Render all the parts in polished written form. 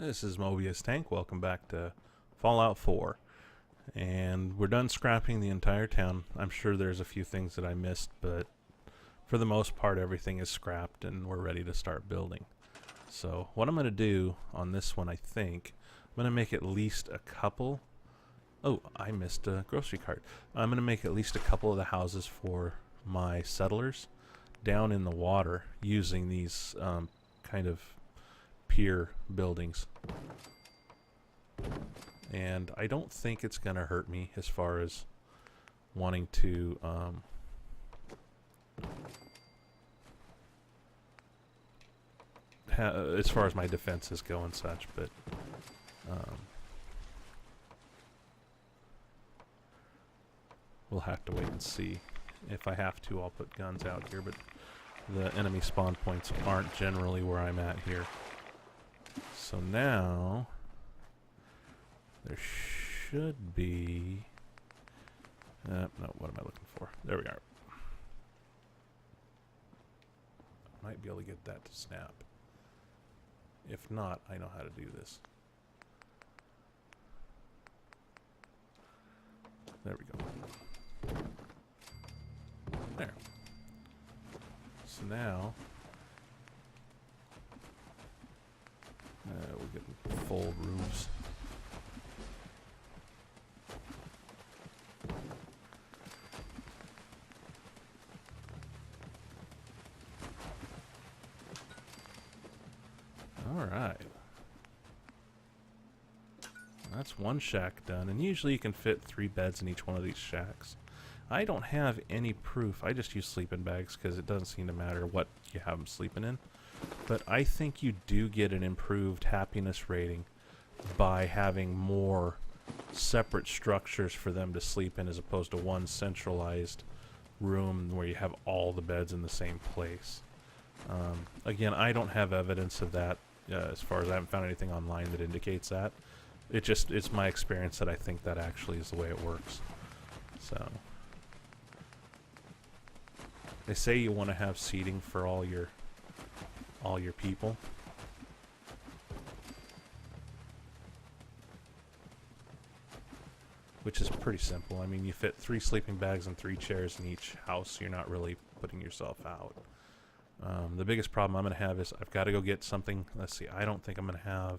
This is Mobius Tank. Welcome back to Fallout 4. And we're done scrapping the entire town. I'm sure there's a few things that I missed, but for the most part everything is scrapped and we're ready to start building. So what I'm going to do on this one, I think, I'm going to make at least a couple... Oh, I missed a grocery cart. I'm going to make at least a couple of the houses for my settlers down in the water using these kind of pier buildings. And I don't think it's going to hurt me as far as wanting to as far as my defenses go and such, but we'll have to wait and see. If I have to, I'll put guns out here, but the enemy spawn points aren't generally where I'm at here. So now there should be no, what am I looking for? There we are. Might be able to get that to snap. If not, I know how to do this. There we go. There. So now we're getting full roofs. Alright. That's one shack done, and usually you can fit 3 beds in each one of these shacks. I don't have any proof. I just use sleeping bags because it doesn't seem to matter what you have them sleeping in. But I think you do get an improved happiness rating by having more separate structures for them to sleep in as opposed to one centralized room where you have all the beds in the same place. Again, I don't have evidence of that as far as I haven't found anything online that indicates that. It's my experience that I think that actually is the way it works. So they say you want to have seating for all your people. Which is pretty simple. I mean, you fit 3 sleeping bags and 3 chairs in each house. You're not really putting yourself out. The biggest problem I'm going to have is I've got to go get something. Let's see. I don't think I'm going to have...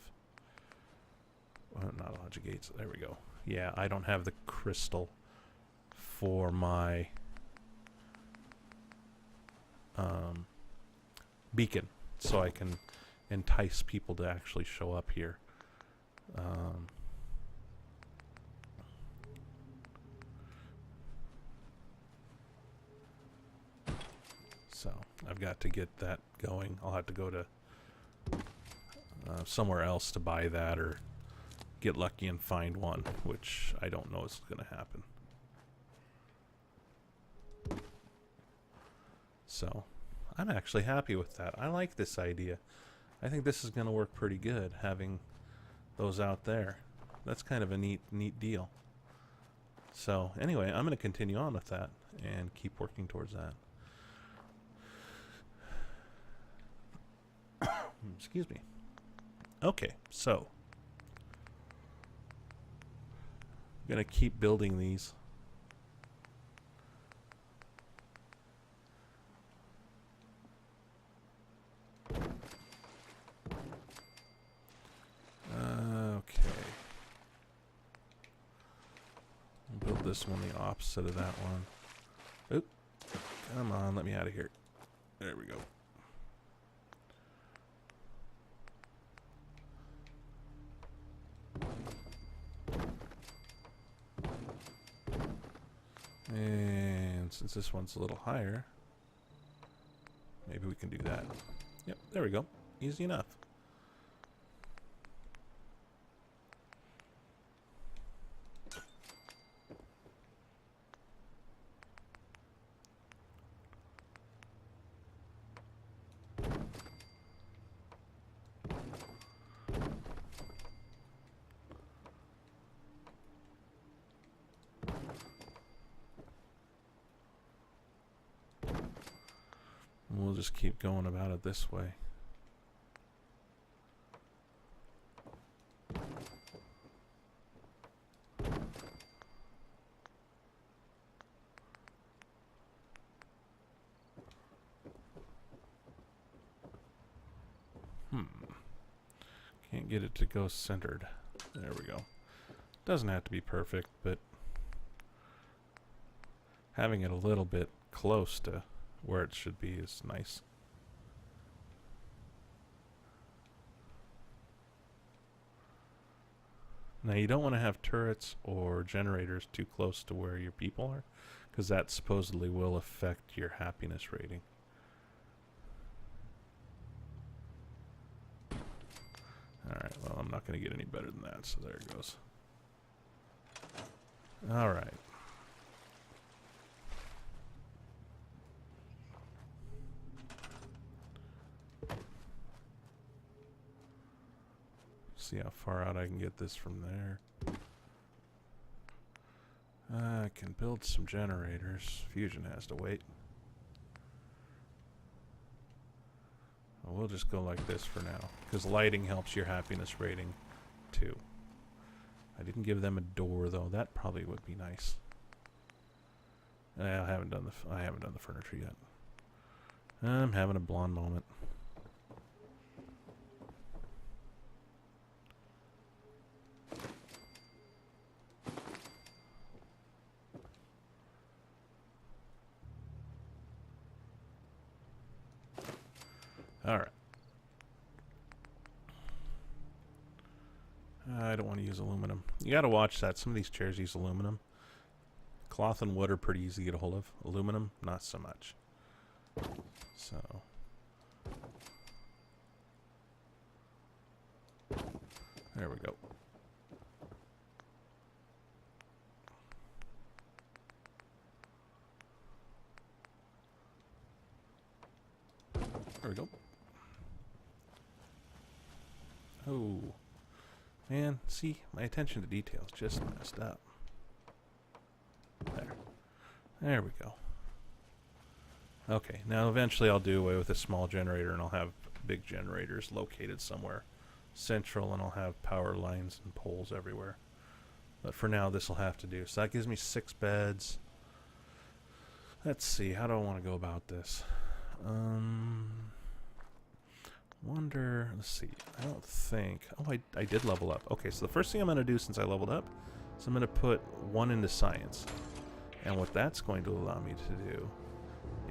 not logic gates. There we go. Yeah, I don't have the crystal for my beacon, so I can entice people to actually show up here. So I've got to get that going. I'll have to go to somewhere else to buy that, or get lucky and find one, which I don't know is going to happen. So I'm actually happy with that. I like this idea. I think this is going to work pretty good, having those out there. That's kind of a neat deal. So anyway, I'm going to continue on with that and keep working towards that. Excuse me. Okay, so I'm going to keep building these. Okay. I'll build this one the opposite of that one. Oop. Come on, let me out of here. There we go. And since this one's a little higher, maybe we can do that. Yep, there we go. Easy enough. We'll just keep going about it this way. Can't get it to go centered. There we go. Doesn't have to be perfect, but having it a little bit close to where it should be is nice. Now you don't want to have turrets or generators too close to where your people are, because that supposedly will affect your happiness rating. Alright, well, I'm not going to get any better than that, so there it goes. Alright. See how far out I can get this from there. I can build some generators. Fusion has to wait. Well, we'll just go like this for now, because lighting helps your happiness rating too. I didn't give them a door though. That probably would be nice. I haven't done the furniture yet. I'm having a blonde moment. Alright. I don't want to use aluminum. You gotta watch that. Some of these chairs use aluminum. Cloth and wood are pretty easy to get a hold of. Aluminum, not so much. So. There we go. There we go. Oh. Man, see, my attention to detail is just messed up. There. There we go. Okay, now eventually I'll do away with a small generator and I'll have big generators located somewhere central, and I'll have power lines and poles everywhere. But for now, this will have to do. So that gives me 6 beds. Let's see, how do I want to go about this? Wonder, let's see, I don't think, oh, I did level up. Okay, so the first thing I'm going to do since I leveled up is I'm going to put 1 into science. And what that's going to allow me to do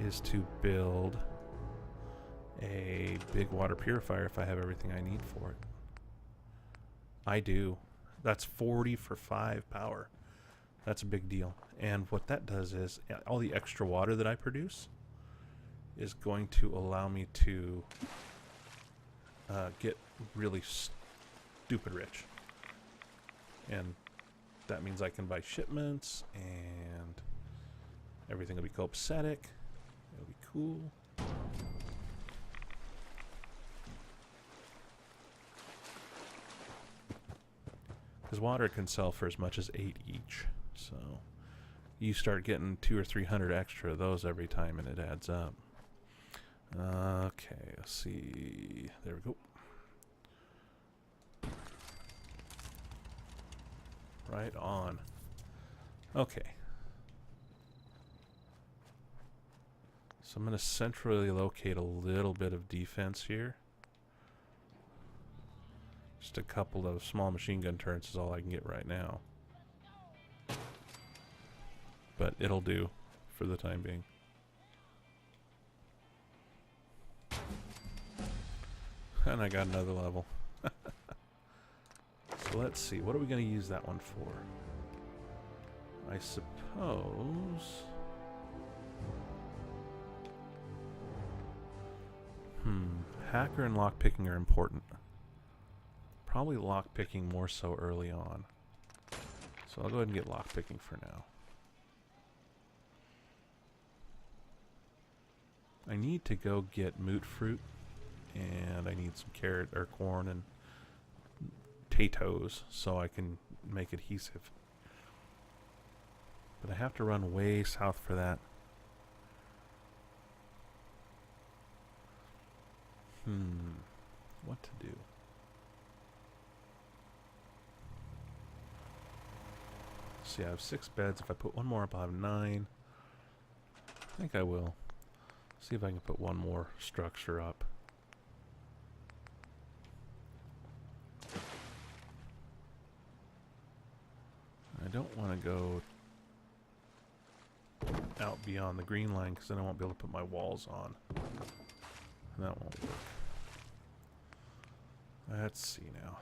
is to build a big water purifier if I have everything I need for it. I do. That's 40 for 5 power. That's a big deal. And what that does is all the extra water that I produce is going to allow me to get really stupid rich. And that means I can buy shipments and everything will be copacetic. It'll be cool. Because water can sell for as much as 8 each. So you start getting 200 or 300 extra of those every time and it adds up. Okay, let's see. There we go. Right on. Okay. So I'm going to centrally locate a little bit of defense here. Just a couple of small machine gun turrets is all I can get right now. But it'll do for the time being. And I got another level. So let's see, what are we going to use that one for? I suppose... Hacker and lockpicking are important. Probably lockpicking more so early on. So I'll go ahead and get lockpicking for now. I need to go get moot fruit. And I need some carrot or corn and potatoes so I can make adhesive. But I have to run way south for that. What to do? See, I have 6 beds. If I put one more up, I'll have 9. I think I will. See if I can put one more structure up. don't want to go out beyond the green line because then I won't be able to put my walls on. And that won't work. Let's see now.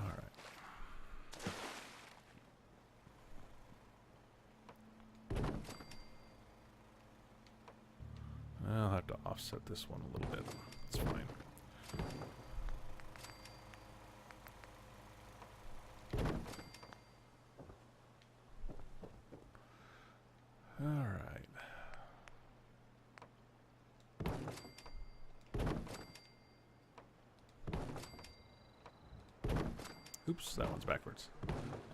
Alright. I'll have to offset this one a little bit. It's fine. Alright. Oops, that one's backwards.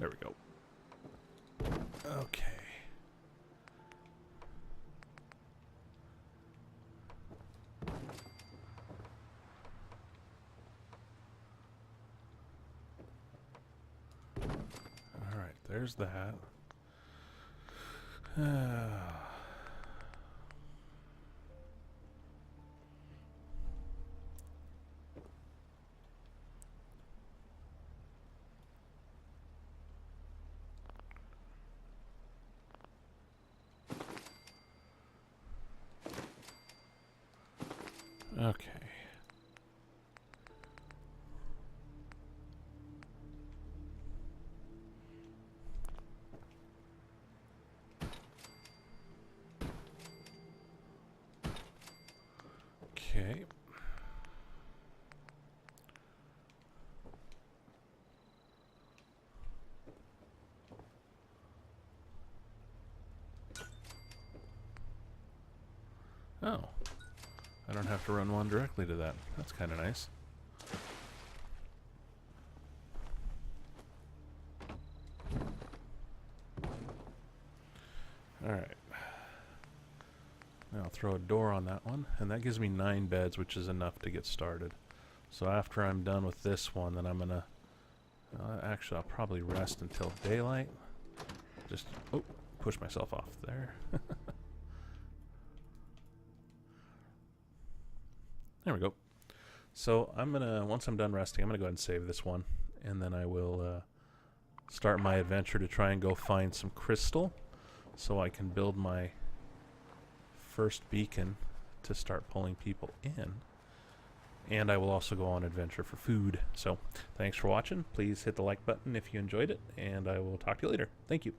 There we go. Okay. Alright, there's that. Okay. Okay. Oh. I don't have to run one directly to that. That's kind of nice. Alright. Now I'll throw a door on that one, and that gives me 9 beds, which is enough to get started. So after I'm done with this one, then I'm gonna... actually, I'll probably rest until daylight. Just... oh, push myself off there. There we go. So I'm gonna, once I'm done resting, I'm gonna go ahead and save this one, and then I will start my adventure to try and go find some crystal so I can build my first beacon to start pulling people in. And I will also go on adventure for food. So thanks for watching. Please hit the like button if you enjoyed it, and I will talk to you later. Thank you.